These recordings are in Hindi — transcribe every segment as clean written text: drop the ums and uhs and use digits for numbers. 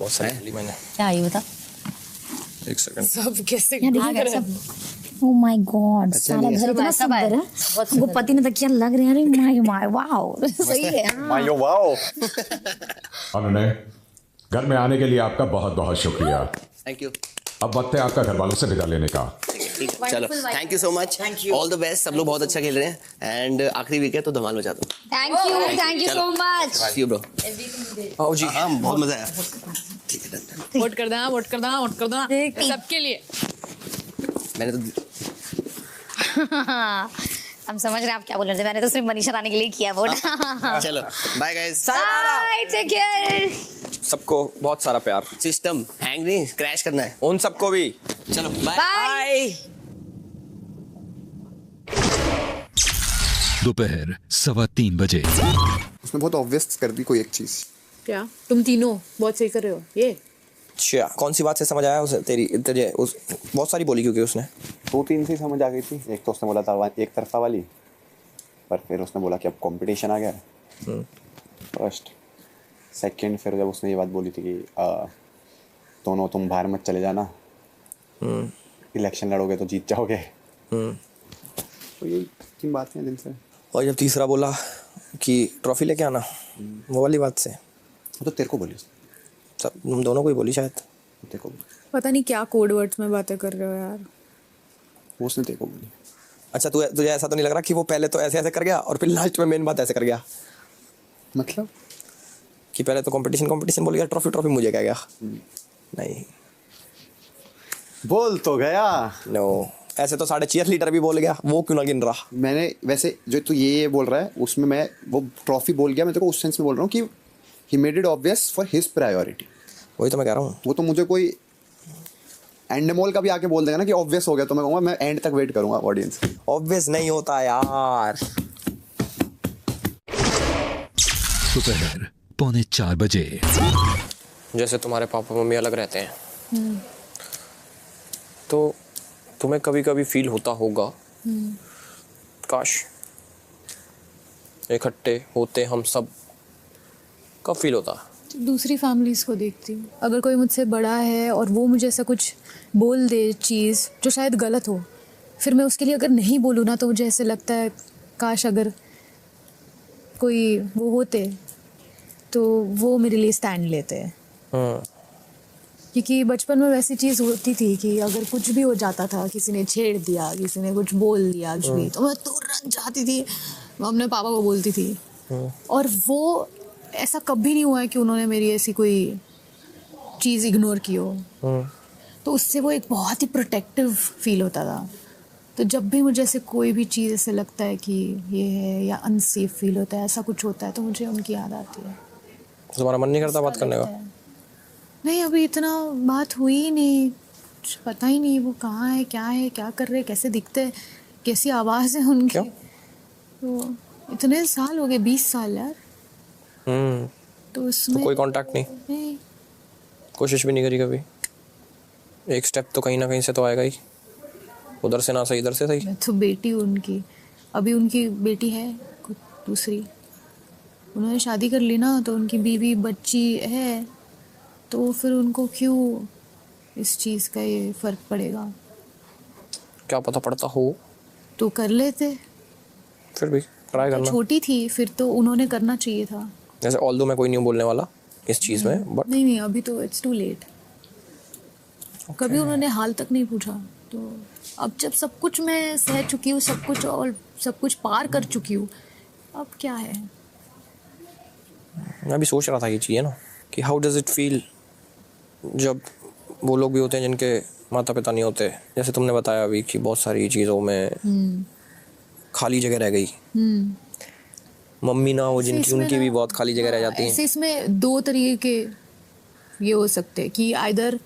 बहुत सारी खेली मैंने। क्या आई बता? एक सेकंड। सब कैसे आ गया सब। ओह माय गॉड, साला घर इतना सुंदर है। वो पति ने तकिया लग रहे हैं। अरे माय माय वाओ, सही है। हाँ। मायो वाओ। उन्होंने घर में आने के लिए आपका बहुत बहुत शुक्रिया। Thank you. अब वक्त है आपका घर वालों से विदा लेने का। ठीक है, चलो thank you so much, all the best. सब लोग बहुत अच्छा खेल रहे हैं एंड आखिरी वीक है तो धमाल मचा दो। Thank you so much. See you bro. आओ जी। हाँ बहुत मजा आया। ठीक है डन। वोट कर देना, वोट कर देना, वोट कर देना सबके लिए। मैंने तो हम समझ रहे हैं आप क्या बोल रहे थे। मैंने तो सिर्फ मनीषा रानी के लिए किया वोट। चलो bye guys. Bye, take care. सबको बहुत सारा प्यार। सिस्टम हैंग नहीं, क्रैश करना है। उन सबको भी। चलो बाय। बाय। दोपहर 3:15 बजे। उसने बहुत ऑब्वियस कर दी कोई एक चीज। क्या तुम तीनों बहुत सही कर रहे हो? ये अच्छा, कौन सी बात से समझ आया उसे? तेरी उस बहुत सारी बोली क्योंकि उसने 2-3 से समझ आ गई थी। एक तो उसने बोला था एक तरफा वाली, पर फिर उसने बोला कि अब कंपटीशन आ गया है। फर्स्ट सेकंड, फिर जब उसने ये बात बोली थी कि दोनों तुम बाहर मत चले जाना, इलेक्शन लड़ोगे तो जीत जाओगे। तो यही 3 बातें हैं दिन से। और जब तीसरा बोला कि ट्रॉफी लेके आना, वो वाली बात से वो तो तेरे को बोली उसने। सब हम दोनों को ही बोली शायद। तेरे को बोली। पता नहीं क्या कोड वर्ड्स में बातें कर रहे हो यार। वो उसने तेरे को बोली। अच्छा तुझे ऐसा तो नहीं लग रहा कि वो पहले तो ऐसे ऐसे कर गया और फिर लास्ट में मेन बात ऐसे कर गया? मतलब कि पहले तो कंपटीशन बोल गया, ट्रॉफी मुझे कह गया। नहीं बोल तो गया। नो, ऐसे तो साढ़े चीयर लीडर भी बोल गया, वो क्यों ना गिन रहा? मैंने वैसे जो तू ये बोल रहा है उसमें मैं वो ट्रॉफी बोल गया, मैं तेरे को उस सेंस में बोल रहा हूँ कि he made it obvious for his priority. वही तो मैं कह रहा हूँ। वो तो मुझे कोई एंडमोल का भी आके बोल देगा ना कि ऑब्वियस हो गया, तो मैं कहूँगा मैं एंड तक वेट करूंगा ऑडियंस। ऑब्वियस नहीं होता यार। दोपहर 3:45 बजे। जैसे तुम्हारे पापा मम्मी अलग रहते हैं तो तुम्हें कभी कभी फील होता होगा काश इकट्ठे होते हम सब। कब फील होता? दूसरी फैमिलीज को देखती हूँ, अगर कोई मुझसे बड़ा है और वो मुझे ऐसा कुछ बोल दे चीज़ जो शायद गलत हो, फिर मैं उसके लिए अगर नहीं बोलूँ ना तो मुझे ऐसे लगता है काश अगर कोई वो होते तो वो मेरे लिए स्टैंड लेते हैं। क्योंकि बचपन में वैसी चीज़ होती थी कि अगर कुछ भी हो जाता था, किसी ने छेड़ दिया, किसी ने कुछ बोल दिया कुछ भी, तो मैं तुरंत जाती थी, मैं अपने पापा को बोलती थी। और वो ऐसा कभी नहीं हुआ है कि उन्होंने मेरी ऐसी कोई चीज़ इग्नोर की हो। तो उससे वो एक बहुत ही प्रोटेक्टिव फील होता था। तो जब भी मुझे ऐसे कोई भी चीज़ ऐसे लगता है कि ये है या अनसेफ फील होता है, ऐसा कुछ होता है, तो मुझे उनकी याद आती है। तुम्हारा मन नहीं करता बात करने का? नहीं, अभी इतना बात हुई ही नहीं, कुछ पता ही नहीं वो कहाँ है, क्या कर रहे हैं, कैसे दिखते हैं, कैसी आवाज़ है उनकी। तो इतने साल हो गए, 20 साल यार। तो उसमें तो कोई कांटेक्ट नहीं, कोशिश भी नहीं करी कभी? एक स्टेप तो कहीं ना कहीं से तो आएगा ही, उधर से ना सही इधर से सही। मैं तो बेटी उनकी, अभी उनकी बेटी है कुछ दूसरी, उन्होंने शादी कर ली ना, तो उनकी बीवी बच्ची है, तो फिर उनको क्यों इस चीज़ का ये फ़र्क पड़ेगा? क्या पता पड़ता हो तो कर लेते, फिर भी ट्राई करना। छोटी थी फिर तो उन्होंने करना चाहिए था। जैसे ऑल्दो मैं कोई नहीं बोलने वाला इस चीज़ में, बट नहीं अभी तो इट्स टू लेट। कभी उन्होंने हाल तक नहीं पूछा। तो अब जब सब कुछ मैं सह चुकी हूँ, सब कुछ और सब कुछ पार कर चुकी हूँ, अब क्या है? मैं भी सोच रहा था ये चीज़ है ना कि हाउ डज इट फील जब वो लोग भी होते हैं जिनके माता पिता नहीं होते। जैसे तुमने बताया अभी कि बहुत सारी चीज़ों में खाली जगह रह गई। मम्मी ना हो जिनकी, उनकी भी बहुत खाली जगह रह जाती है। ऐसे इसमें 2 तरीके के ये हो सकते हैं कि आइदर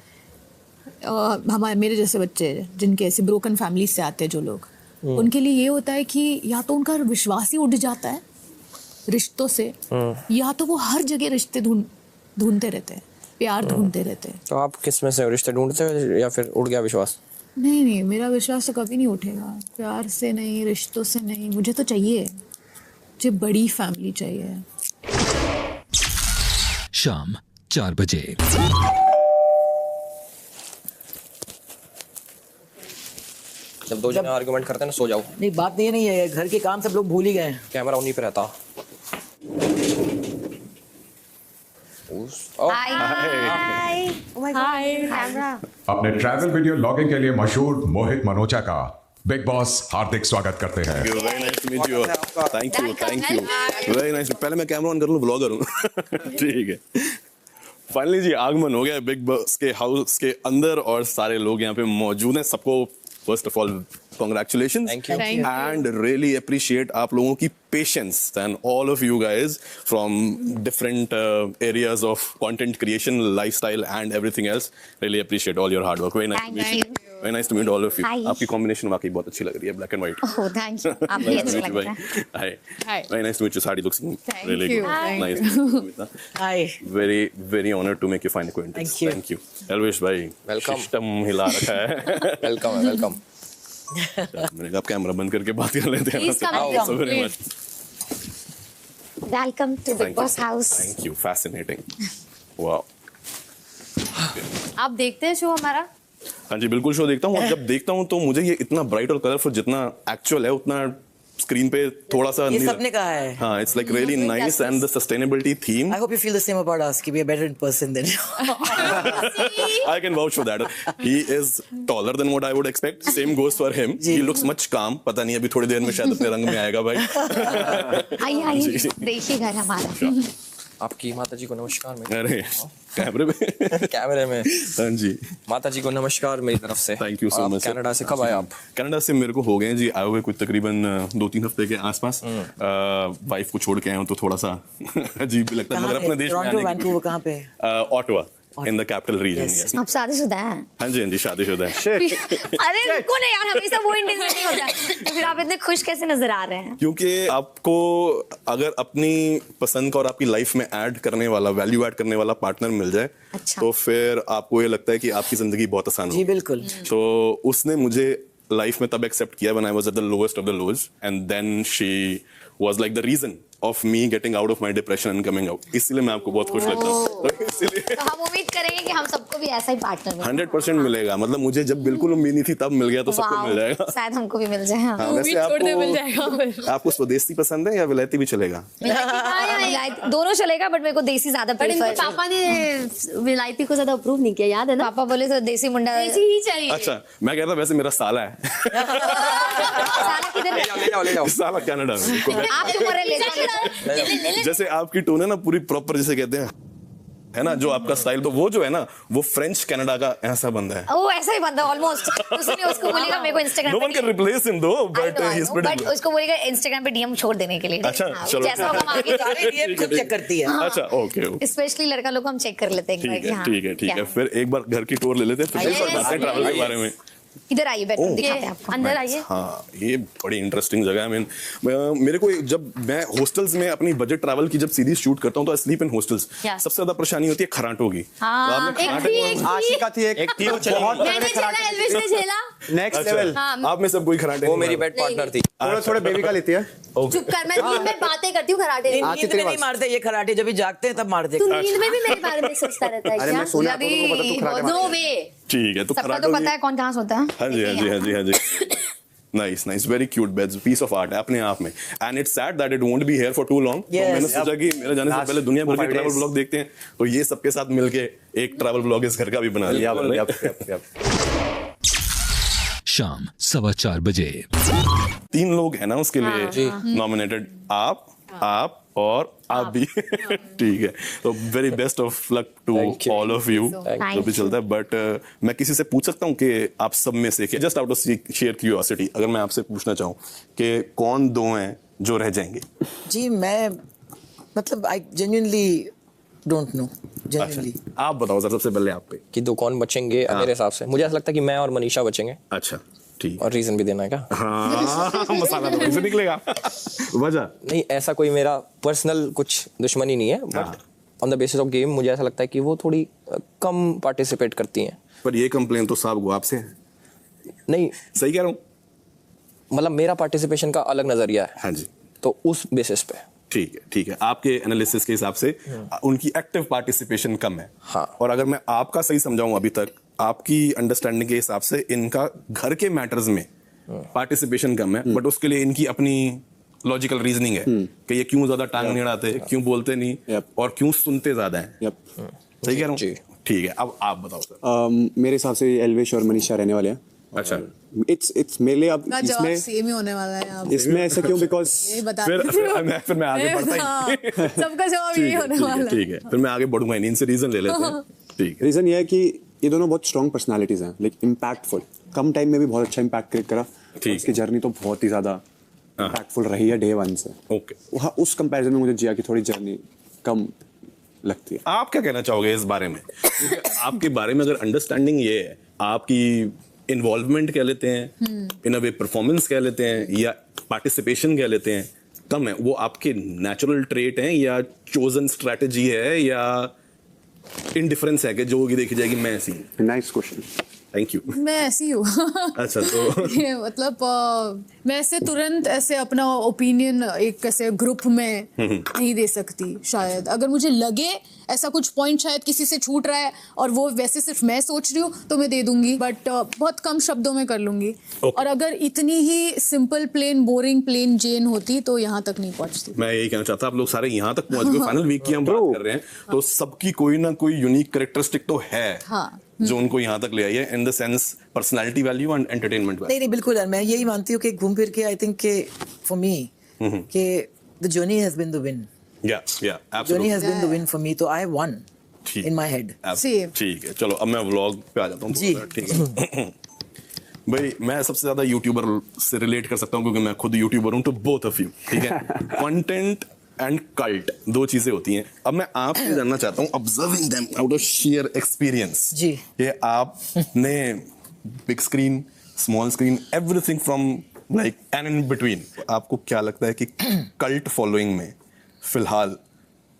हमारे मेरे जैसे बच्चे जिनके ऐसे ब्रोकन फैमिली से आते हैं जो लोग, उनके लिए ये होता है कि या तो उनका विश्वास ही उठ जाता है रिश्तों से, या तो वो हर जगह रिश्ते ढूंढते रहते हैं, प्यार ढूंढते रहते हैं। तो आप किस में से रिश्ते ढूंढते हो या फिर उठ गया विश्वास? नहीं, मेरा विश्वास तो कभी नहीं उठेगा, प्यार से नहीं, रिश्तों से नहीं। मुझे तो चाहिए, मुझे बड़ी फैमिली चाहिए। शाम 4 बजे। जब दो जने आर्गुमेंट करते हैं ना, सो जाओ। नहीं, बात ये नहीं है, घर के काम सब लोग भूल ही गए हैं। कैमरा उन्हीं पे रहता। अपने ट्रैवल वीडियो लॉगिंग के लिए मशहूर मोहित मनोचा का बिग बॉस हार्दिक स्वागत करते हैं। Very nice to meet you. Thank you. Very nice. पहले मैं कैमरा ऑन कर लूं, ब्लॉगर हूं। ठीक है। फाइनली जी आगमन हो गया बिग बॉस के हाउस के अंदर और सारे लोग यहाँ पे मौजूद हैं। सबको first of all congratulations. Thank you. And really appreciate आप लोगों की patience and all of you guys from different areas of content creation, lifestyle and everything else. Really appreciate all your hard work. Very nice to meet you. Very nice to meet all of you. Hi. आपकी combination वाकई बहुत अच्छी लग रही है, black and white. Oh, thank you. आप भी अच्छे लग रहे हैं। Hi. Hi. Very nice to meet you. Saadi looks really you. good. Thank Nice to meet you, Mitha. Hi. Very honored to make you find acquaintance. Thank you. Elvish भाई. Welcome. System हिला रखा है. वेलकम। मैंने कहा कैमरा बंद करके बात कर लेते हैं। Please come Thank you so along, very please. much. Welcome to Big Thank you. Boss House. Thank you. Fascinating. Wow. आप देखते हैं शो हमारा? हाँ जी बिल्कुल शो देखता हूँ और जब देखता हूँ तो मुझे ये इतना ब्राइट और कलरफुल जितना एक्चुअल है उतना स्क्रीन पे थोड़ा सा ये नहीं सबने कहा है। हाँ it's like really nice and the sustainability theme I hope you feel the same about us. कि we are better in person than. I can vouch for that. He is taller than what I would expect. Same goes for him. He looks much calm. पता नहीं अभी थोड़ी देर में शायद अपने रंग में आएगा भाई। आइए देखिए घर हमारा। आपकी माता जी को नमस्कार। मेरी अरे कैमरे में कैमरे में। हाँ जी माता जी को नमस्कार मेरी तरफ से। Thank you so आप much, sir. कनाडा से कब आए आप? कनाडा से मेरे को हो गए जी आए हुए कुछ तकरीबन 2-3 हफ्ते के आसपास। वाइफ को छोड़ के आया हूँ तो थोड़ा सा अजीब भी लगता है मगर अपने देश में टोरंटो, वैंकूवर कहाँ पे? Ottawa in the capital region. आप शादीशुदा हैं? हाँ जी शादीशुदा है। अरे रुको ना यार, हमेशा वो इंटेंशन नहीं होता। तो फिर आप इतने खुश कैसे नजर आ रहे हैं? क्योंकि आपको अगर अपनी पसंद का और आपकी लाइफ में ऐड करने वाला वैल्यू ऐड करने वाला पार्टनर मिल जाए अच्छा। तो फिर आपको ये लगता है कि आपकी जिंदगी बहुत आसान जी हो। बिल्कुल। तो उसने मुझे लाइफ में तब एक्सेप्ट किया when I was at the lowest of the lows and then she was like the reason of me getting out of my depression and coming out. इसलिए मैं आपको बहुत खुश लगता हूँ। इसलिए तो हम उम्मीद करेंगे कि हम सबको भी ऐसा ही पार्टनर मिले। 100% मिलेगा। मतलब मुझे जब बिल्कुल उम्मीद नहीं थी तब मिल गया तो सबको वाह, मिल जाएगा। शायद हमको भी मिल जाए। हाँ। हाँ, वैसे मिल जाएगा फिर। आपको स्वदेशी पसंद है या विलायती भी चलेगा? दोनों चलेगा बट मेरे को देसी ज्यादा प्रेफर है। पापा ने विलायती को ज्यादा अप्रूव नहीं किया, याद है ना? पापा बोले तो देसी मुंडा ऐसी ही चाहिए। अच्छा मैं कहता वैसे मेरा साला है। साला किधर? ले जाओ। साला कनाडा में। आप क्यों मरे? ले जाओ। जैसे आपकी टोन है ना पूरी प्रॉपर जिसे कहते हैं है ना जो आपका स्टाइल तो वो जो है ना वो फ्रेंच कनाडा का ऐसा बंदा है। वो ऐसा ही बंदा ऑलमोस्ट। उसने उसको बोलेगा मेरे को Instagram No one can replace him though, but he's pretty but good. उसको बोलेगा इंस्टाग्राम पे डीएम छोड़ देने के लिए। अच्छा, हाँ, चलो। जैसा होगा हम आगे सारे DM खुद चेक करती है। अच्छा ओके ओके स्पेशली लड़का लोग को हम चेक कर लेते हैं एक बार ठीक कि है हाँ, ठीक है ठीक क्या है फिर एक बार घर की टूर ले लेते हैं फिर Yes, बात करते हैं ट्रैवल के बारे में। इधर आइए बेडरूम दिखाते हैं आपको। अंदर आइए। हाँ ये बड़ी इंटरेस्टिंग जगह है। मैं मेरे को जब मैं हॉस्टल्स में अपनी बजट ट्रैवल की जब सीरीज शूट करता हूँ तो स्लीप इन हॉस्टल्स क्या? सबसे ज्यादा परेशानी होती है खराटों की। हाँ, तो आपने खराटे आशिका थी एक थी वो चली बहुत गई। मैंने झेला, एल्विस ने झेला। Next level. आप में सब कोई खराटे वो नहीं मेरी मारा। बेड पार्टनर थी। थोड़े थोड़े बेबी का लेती है। चुप कर, मैं नींद में बातें करती हूँ कराटे। नींद में नहीं मारते ये खराटे, जब भी जागते हैं तब मारते। तू नींद में भी मेरे बारे में सोचता रहता है अरे क्या? मैं सोने आता हूँ तो पता तू खराटे नो मारती वे। ठीक है तो सबका खराटों तो की पता है कौन कहाँ सोता है। हाँ जी हाँ जी हाँ जी हाँ जी nice nice very cute beds piece of art है अपने आप में and it's sad that it won't be here for too long. तो Yes. मैंने सोचा कि मेरे जाने से Last पहले दुनिया भर के 5 ट्रैवल days. ब्लॉग देखते हैं तो ये सबके साथ मिलके एक ट्रैवल ब्लॉग इस घर का भी बना लिया यप। शाम 4:15 बजे। 3 लोग हैं ना उसके लिए नॉमिनेटेड आप और आप भी ठीक है तो very best of luck to Thank you. All of you you. जो भी चलता है बट मैं किसी से पूछ सकता हूँ कि आप सब में से just out of share curiosity अगर मैं आपसे पूछना चाहूँ कि कौन 2 हैं जो रह जाएंगे? जी मैं मतलब I genuinely don't know genuinely. आप बताओ सर सबसे पहले आप पे कि 2 कौन बचेंगे मेरे हिसाब से मुझे ऐसा लगता है कि मैं और मनीषा बचेंगे। अच्छा ठीक और रीजन भी देना है क्या? हाँ मसाला तो कैसे निकलेगा वजह नहीं ऐसा कोई मेरा पर्सनल कुछ दुश्मनी नहीं है but on the basis of game मुझे ऐसा लगता है कि वो थोड़ी कम पार्टिसिपेट करती हैं। पर ये कंप्लेन तो साहब को आपसे है। नहीं सही कह रहा हूँ? मतलब मेरा पार्टिसिपेशन का अलग नजरिया है हाँ जी तो उस बेसिस पे ठीक है आपके एनालिसिस के हिसाब से उनकी एक्टिव पार्टिसिपेशन कम है। हाँ। और अगर मैं आपका सही समझाऊं अभी तक आपकी अंडरस्टैंडिंग के हिसाब से इनका घर के मैटर्स में पार्टिसिपेशन कम है, बट उसके लिए इनकी अपनी लॉजिकल रीजनिंग है कि ये क्यों ज्यादा टांग नहीं अड़ाते, क्यों बोलते नहीं और क्यों सुनते ज्यादा हैं। सही कह रहा हूँ? ठीक है, अब आप बताओ सर। मेरे हिसाब से एल्वेश और मनीषा रहने वाले हैं। अच्छा, इट्स मेरे लिए अब जवाब इसमें सेम ही होने वाला है आप इसमें ऐसा क्यों? बिकॉज यही बता फिर मैं आगे बढ़ता ही सबका जवाब यही होने वाला है। ठीक है, फिर मैं आगे बढ़ूंगा, इनसे रीजन ले लेते हैं। ठीक है, रीजन ये है कि ये दोनों बहुत स्ट्रॉन्ग पर्सनालिटीज हैं, लाइक इम्पैक्टफुल, कम टाइम में भी बहुत अच्छा इम्पैक्ट क्रिएट करा। इसकी जर्नी तो बहुत ही ज्यादा इम्पैक्टफुल रही है डे वन से। ओके, उस कंपैरिजन में मुझे जिया की थोड़ी जर्नी कम लगती है। आप क्या कहना चाहोगे इस बारे में? क्योंकि आपके बारे में अगर अंडरस्टैंडिंग ये है, आपकी इन्वॉल्वमेंट कह लेते हैं, इन अ वे परफॉर्मेंस कह लेते हैं, या पार्टिसिपेशन कह लेते हैं, कम है, वो आपके नेचुरल ट्रेट हैं या चोजन स्ट्रेटजी है या इनडिफरेंस है कि जो होगी देखी जाएगी? मैं ऐसी हूं। Nice question, thank you. मैं ऐसी हूँ। अच्छा, तो ये मतलब मैं ऐसे तुरंत ऐसे अपना ओपिनियन एक ऐसे ग्रुप में नहीं दे सकती। शायद अगर मुझे लगे ऐसा कुछ पॉइंट शायद किसी से छूट रहा है और वो वैसे सिर्फ मैं सोच रही हूँ तो मैं दे दूंगी, बट बहुत कम शब्दों में कर लूंगी। और अगर इतनी ही सिंपल प्लेन बोरिंग प्लेन जेन होती तो यहाँ तक नहीं पहुंचती। मैं यही कहना चाहता, आप लोग सारे यहाँ तक पहुंच गए, फाइनल वीक की हम बात कर रहे हैं, तो सबकी कोई ना कोई यूनिक कैरेक्टरिस्टिक तो है। हाँ, जो उनको यहाँ तक ले आई है, in the sense personality value and entertainment value. नहीं बिल्कुल यार, मैं यही मानती हूँ कि घूम फिर के आई थिंक के फॉर मी के the journey has been the win. या journey has been the win for me, तो I won in my head. ठीक है, चलो अब मैं व्लॉग पे आ जाता हूँ। जी ठीक है भाई, मैं सबसे ज्यादा यूट्यूबर से रिलेट कर सकता हूँ क्योंकि मैं खुद यूट्यूबर हूँ, तो बोथ ऑफ यू, ठीक है। कंटेंट एंड कल्ट दो चीजें होती हैं। अब मैं आपसे जानना चाहता हूँ, observing them out of share experience, जी, कि आपने big screen, small screen, everything from like and in between, आपको क्या लगता है कि कल्ट फॉलोइंग में फिलहाल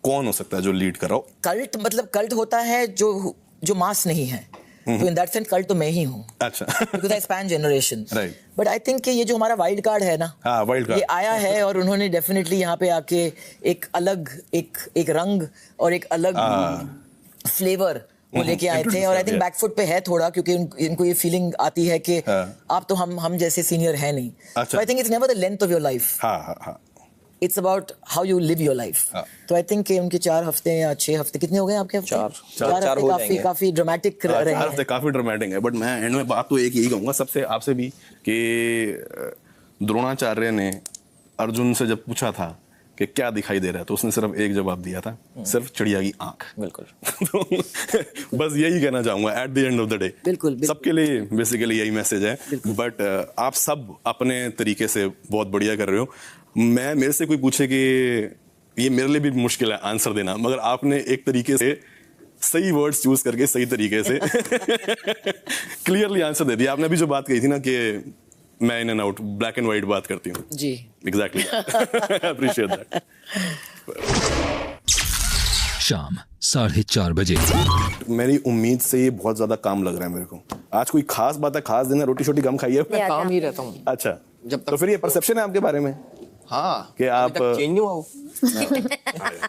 कौन हो सकता है जो लीड कर रहा हो? कल्ट मतलब कल्ट होता है जो मास नहीं है, तो इन दैट सेंस कल्ट तो मैं ही हूँ। अच्छा, because I span generation, right. But I think कि ये जो हमारा वाइल्ड कार्ड है ना, वाइल्ड कार्ड ये आया है और उन्होंने डेफिनेटली यहाँ पे आके एक अलग एक रंग और एक अलग फ्लेवर वो लेके आए थे। और आई थिंक बैकफुट पे है थोड़ा, क्योंकि इनको ये फीलिंग आती है कि आप तो हम जैसे सीनियर है नहीं। So I think it's never the length of your life, it's about how you live your life. तो आई थिंक कि उनके 4 हफ्ते या 6 हफ्ते, कितने हो गए आपके हफ्ते? 4 हफ्ते काफी ड्रामेटिक रहे हैं। 4 हफ्ते काफी ड्रामेटिक है, बट मैं एंड में बात तो एक यही कहूंगा सबसे, आपसे भी, कि द्रोणाचार्य ने अर्जुन से जब पूछा था कि क्या दिखाई दे रहा है, तो उसने सिर्फ एक जवाब दिया था, सिर्फ चिड़िया की आंख। बिल्कुल। तो बस यही कहना चाहूंगा at the end of the day. बिल्कुल सबके लिए बेसिकली यही मैसेज है। बट आप सब अपने तरीके से बहुत बढ़िया कर रहे हो। मेरे से कोई पूछे कि ये मेरे लिए भी मुश्किल है आंसर देना, मगर आपने एक तरीके से सही वर्ड्स चूज करके सही तरीके से क्लियरली आंसर दे दिया। आपने अभी जो बात कही थी ना कि मैं in and out, black and white बात करती हूँ, जी एग्जैक्टली, अप्रिशिएट दैट। शाम 4:30 बजे। मेरी उम्मीद से ये बहुत ज्यादा काम लग रहा है मेरे को। आज कोई खास बात है, खास दिन है, रोटी शोटी कम खाइए? मैं काम ही रहता हूँ। अच्छा, जब तो फिर ये परसेप्शन है आपके बारे में? हाँ, कि आप चेंज नहीं हुआ वो।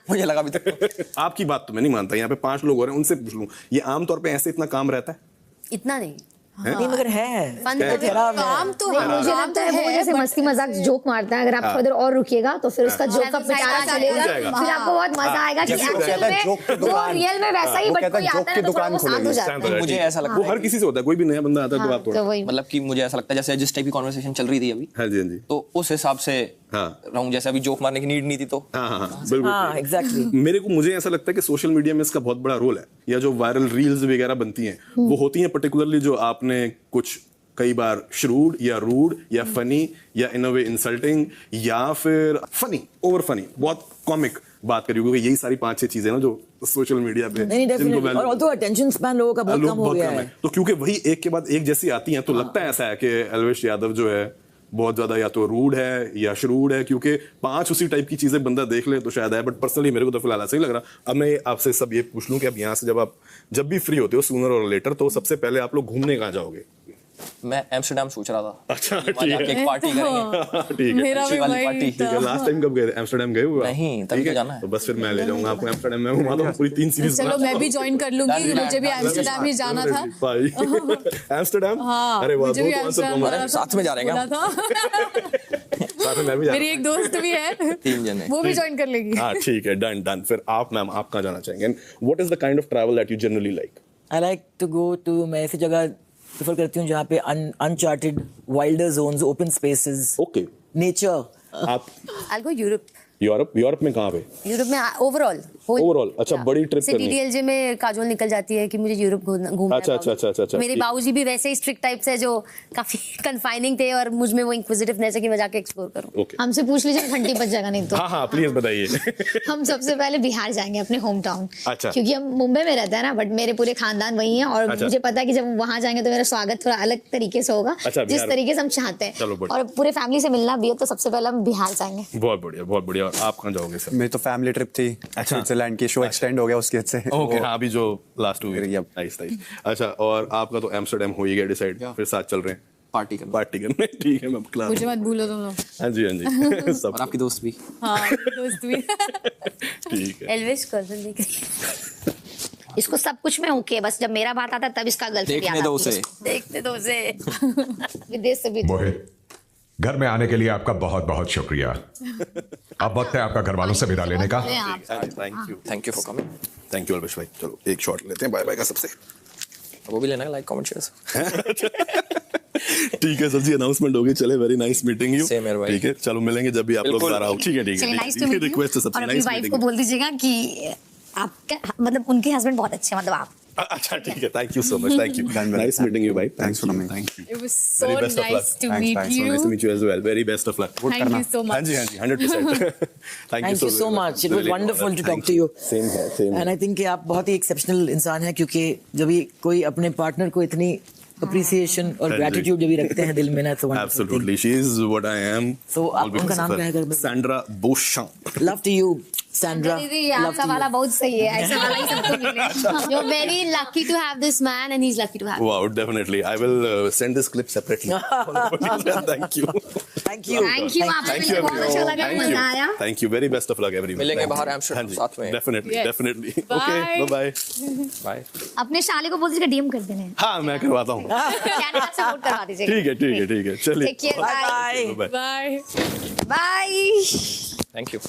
मुझे लगा अभी तक। आपकी बात तो मैं नहीं मानता। यहाँ पे 5 लोग हो रहे हैं, उनसे पूछ लूं, ये आमतौर पे ऐसे इतना काम रहता है? इतना नहीं, नहीं मगर है काम तो है। मुझे लगता है वो जैसे मस्ती मजाक जोक मारता है, अगर आप थोड़ा देर और रुकिएगा तो फिर उसका जोक का पिटारा चलेगा, फिर आपको बहुत मजा आएगा कि एक्चुअल में वो रियल में वैसा ही, बट कोई आता है तो थोड़ा वो साथ हो जाता है। मुझे ऐसा लगता है, वो हर किसी से होता है, कोई भी नया बंदा आता है तो आप थोड़ा, मतलब कि मुझे ऐसा लगता है जैसे जिस टाइप की कॉन्वर्सेशन चल रही थी अभी, हाँ जी, हाँ जी, तो उस हिसाब से रहूं, जैसे अभी जोक मारने की नीड नहीं थी, तो बिल्कुल एग्जैक्टली। मुझे ऐसा लगता है कि सोशल मीडिया में इसका बहुत बड़ा रोल है, या जो वायरल रील्स वगैरह बनती हैं वो होती हैं पर्टिकुलरली जो आपने कुछ कई बार श्रूड या रूड या फनी या इन अ वे इंसल्टिंग या फिर फनी, ओवर फनी, बहुत कॉमिक बात करी, क्योंकि यही सारी 5-6 चीजें ना जो सोशल मीडिया पे जिनको और ऑल्सो अटेंशन स्पैन लोगों का बहुत कम हो गया है। तो क्योंकि वही एक के बाद एक जैसी आती हैं, तो लगता है ऐसा है कि एल्वेश यादव जो है बहुत ज्यादा या तो रूड है या श्रूड है, क्योंकि 5 उसी टाइप की चीजें बंदा देख ले तो शायद है। बट पर्सनली मेरे को तो फिलहाल ऐसा ही लग रहा। अब मैं आपसे सब ये पूछ लूं कि अब यहाँ से जब भी फ्री होते हो सूनर और लेटर, तो सबसे पहले आप लोग घूमने कहाँ जाओगे? मैं एम्स्टर्डम सोच रहा था। अच्छा, वहाँ ठीक जाके है। एक पार्टी करेंगे। ठीक है मेरा भी अच्छी वाली वही पार्टी। था। लास्ट टाइम कब गए थे? एम्स्टर्डम गए हुए? नहीं, तभी ठीक तो जाना है। तो बस फिर मैं ले जाऊंगा आपको एम्स्टर्डम में, घुमा दूंगा पूरी 3 सीरीज। चलो मैं भी ज्वाइन कर लूंगी, मुझे भी एम्स्टर्डम ही जाना था। भाई एम्स्टर्डम? हाँ, अरे वाह, मुझे दो भी तो आंसर एम्स्टर्डम कम है। जाना था। साथ में जा रहे हैं बोला था। साथ में मैं भी जा मेरी एक दोस्त भी है, 3 जने। वो भी ज्वाइन कर लेगी। हाँ ठीक है, डन। फिर आप मैम, आप कहाँ जाना चाहेंगे? What is the kind of travel that you generally like? I like to go to, मैं ऐसी जगह प्रेफर करती हूँ जहाँ पे uncharted wilder zones, open spaces, okay. Nature. आप I'll go Europe. यूरोप में कहाँ पे? यूरोप में ओवरऑल ओवरऑल? अच्छा, बड़ी ट्रिप करनी। CTTLJ में काजोल निकल जाती है कि मुझे यूरोप घूमना है। अच्छा। मेरे बाबूजी भी वैसे ही स्ट्रिक्ट टाइप से जो काफी कन्फाइनिंग थे, और मुझ में वो इंक्विजिटिवनेस है कि मैं जाके एक्सप्लोर करूं। ओके। हमसे पूछ लीजिए ठंडी बच जाएगा नहीं तो। हाँ प्लीज बताइए। हम सबसे पहले बिहार जाएंगे, अपने होम टाउन। अच्छा। क्योंकि हम मुंबई में रहते हैं ना, बट मेरे पूरे खानदान वही है, और अच्छा। मुझे पता है कि जब वहां जाएंगे तो मेरा स्वागत थोड़ा अलग तरीके से होगा, अच्छा, जिस बिहार। तरीके से हम चाहते चलो, हैं, बढ़िया। और पूरे फैमिली से मिलना भी है, तो सबसे पहले हम बिहार जाएंगे। बहुत बढ़िया। और आप कहाँ जाओगे सर? मेरी तो फैमिली ट्रिप थी। अच्छा। स्विट्जरलैंड की, शो एक्सटेंड हो गया उसके से। ओके, हाँ अभी जो लास्ट हुई। Yep. नाइस। अच्छा, और आपका तो एम्स्टर्डम हो ही गया डिसाइड, फिर साथ चल रहे हैं पार्टी करने। ठीक है, मैं क्लास। मुझे मत भूलो तुम लोग। हाँ जी सब। और आपकी दोस्त भी। हाँ, दोस्त भी। ठीक है। एल्विस कजन देख रही इसको सब कुछ में ओके, बस जब मेरा बात आता है तब इसका गर्लफ्रेंड देखने दो उसे। देखते तो उसे। विदेश से भी। मोहित, घर में आने के लिए आपका बहुत बहुत शुक्रिया। अब वक्त है आपका घर वालों से विदा लेने का। Thank you for coming. Thank you Alpesh भाई। चलो एक शॉट लेते हैं, बाय बाय का सबसे। वो भी लेना है, लाइक कमेंट शेयर। ठीक है सर जी, अनाउंसमेंट होगी। चले, very nice meeting you. Same here भाई। ठीक है, चलो मिलेंगे जब भी आप लोग बिल्कुल। बाहर आओ। ठीक है चलिए, nice to meet you। Request है सबसे, और अपनी नाइस वाइफ को मीटिंग। बोल दीजिएगा कि आपका मतलब उनके हस्बैंड बहुत अच्छे हैं, मतलब आप। अच्छा ठीक है, thank you so much. Thank you. Nice meeting you भाई। Thanks for coming. Thank you. It was so Very best of nice luck. to Thanks, meet thanks. So nice to you. meet you as well. Very best of luck. Thank you so हाँ much. Ji 100%। Thank you so much. It was wonderful to talk to you. Same here, same And I think कि आप बहुत ही एक्सेप्शनल इंसान हैं, क्योंकि जब भी कोई अपने पार्टनर को इतनी अप्रिसिएशन और हाँ जी। ग्रेटिट्यूड जब भी रखते हैं दिल में ना, तो Absolutely, she is what I am. So, All आप- उनका because नाम of क्या है her. घर में? Sandra Beauchamp। Love to you Sandra. दीदी आपका वाला बहुत सही है, ऐसा वाला ही सबको मिले। You're very lucky to have this man, and he's lucky to have you. Wow, definitely. I will send this clip separately. Thank you. Thank you. Thank you, आपसे Thank मिलकर you बहुत अच्छा everyone. लगा, Thank मजा you. आया। Thank you. Very best of luck everyone. मिलेंगे Thank बाहर you. एम्स्टर्डम हाँ जी, साथ में। Definitely, Yes. definitely. Bye. Okay, bye bye. अपने शाले को बोल दीजिएगा डीएम कर देने। हाँ मैं करवाता हूँ। कैनेडा से वोट करवा दीजिएगा। ठीक है। चलिए। Take care, bye. Bye. Bye. Bye. Thank you.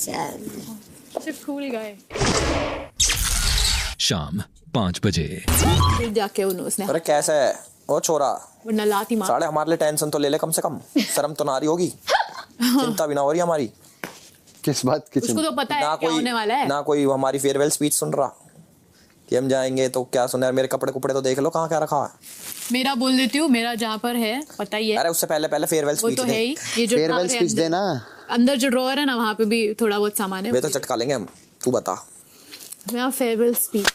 चल। Such a cool guy. शाम 5 बजे। फिर जाके उसने अरे कैसे है वो छोरा? वरना लात ही मार। साढ़े हमारे लिए टेंशन तो ले ले कम से कम, शर्म तो ना आ रही होगी, चिंता भी ना हो रही हमारी। किस बात की उसको तो पता है क्या होने वाला है। ना कोई हमारी फेयरवेल स्पीच सुन रहा कि हम जाएंगे तो क्या सुन यार। मेरे कपड़े कुपड़े तो देख लो कहाँ क्या रखा है। मेरा बोल देती हूँ, मेरा जहाँ पर है पता ही है। अरे उससे पहले फेयरवेल वो स्पीच तो है ही। ये जो फेयरवेल drawer है स्पीच अंदर- देना। अंदर जो ड्रॉअर है ना, वहाँ पे भी थोड़ा बहुत सामान है। वे तो चटका लेंगे हम, तू बता। मेरा फेयरवेल स्पीच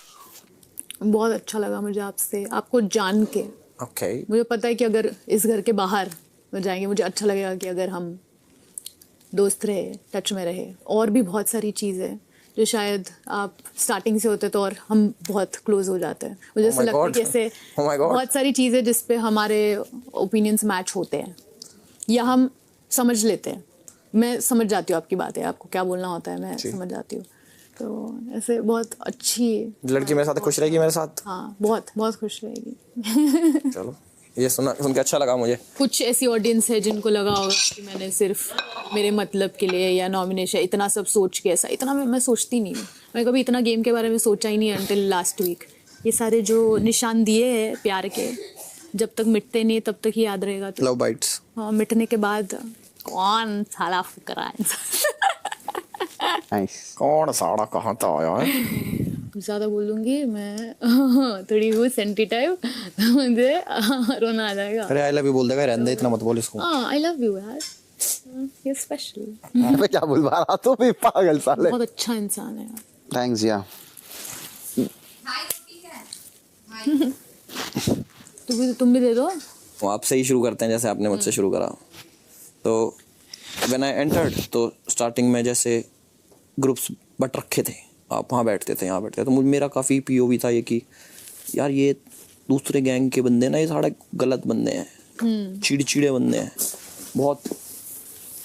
बहुत अच्छा लगा मुझे आपसे, आपको जान के। ओके। मुझे पता है कि अगर इस घर के बाहर हो जाएंगे, मुझे अच्छा लगेगा कि अगर हम दोस्त रहे, टच में रहे। और भी बहुत सारी चीज़ें जो शायद आप स्टार्टिंग से होते तो और हम बहुत क्लोज हो जाते हैं। मुझे ऐसा my लगता है God. कि ऐसे Oh my God. बहुत सारी चीज़ें जिस पे हमारे ओपिनियंस मैच होते हैं या हम समझ लेते हैं। मैं समझ जाती हूँ आपकी बातें, आपको क्या बोलना होता है मैं समझ जाती हूँ। तो ऐसे बहुत अच्छी लड़की मेरे साथ खुश रहेगी मेरे साथ। हाँ, बहुत बहुत खुश रहेगी। चलो, ये सुन के अच्छा लगा मुझे। कुछ ऐसी ऑडियंस है जिनको लगा होगा कि मैंने सिर्फ मेरे मतलब के लिए या नॉमिनेशन इतना सब सोच के, ऐसा इतना मैं सोचती नहीं हूँ। मैं कभी इतना गेम के बारे में सोचा ही नहीं अंटिल लास्ट वीक। ये सारे जो निशान दिए हैं प्यार के, जब तक मिटते नहीं तब तक ही याद रहेगा। तो लव बाइट्स। हाँ, मिटने के बाद कौन साला फुकरा नाइस। कौन साड़ा कहाँ था आया है? ज़्यादा बोलूँगी मैं थोड़ी वो सेंसिटिव, मुझे रोना आ जाएगा। अरे आई लव यू बोल देगा, रहने दे, इतना मत बोल इसको। हाँ, आई लव यू यार, ये स्पेशल। मैं क्या बुलवा रहा तू भी पागल साले। बहुत अच्छा इंसान है यार। थैंक्स या। तुम भी दे दो। वो आपसे ही शुरू करते हैं जैसे आपने मुझसे शुरू करा। तो व्हेन आई एंटर्ड तो स्टार्टिंग में जैसे ग्रुप्स बट रखे थे, आप वहाँ बैठते थे यहाँ बैठते थे, तो मुझे मेरा काफ़ी पीओवी था ये कि यार ये दूसरे गैंग के बंदे ना, ये सारे गलत बंदे हैं, चिड़चिड़े बंदे हैं, बहुत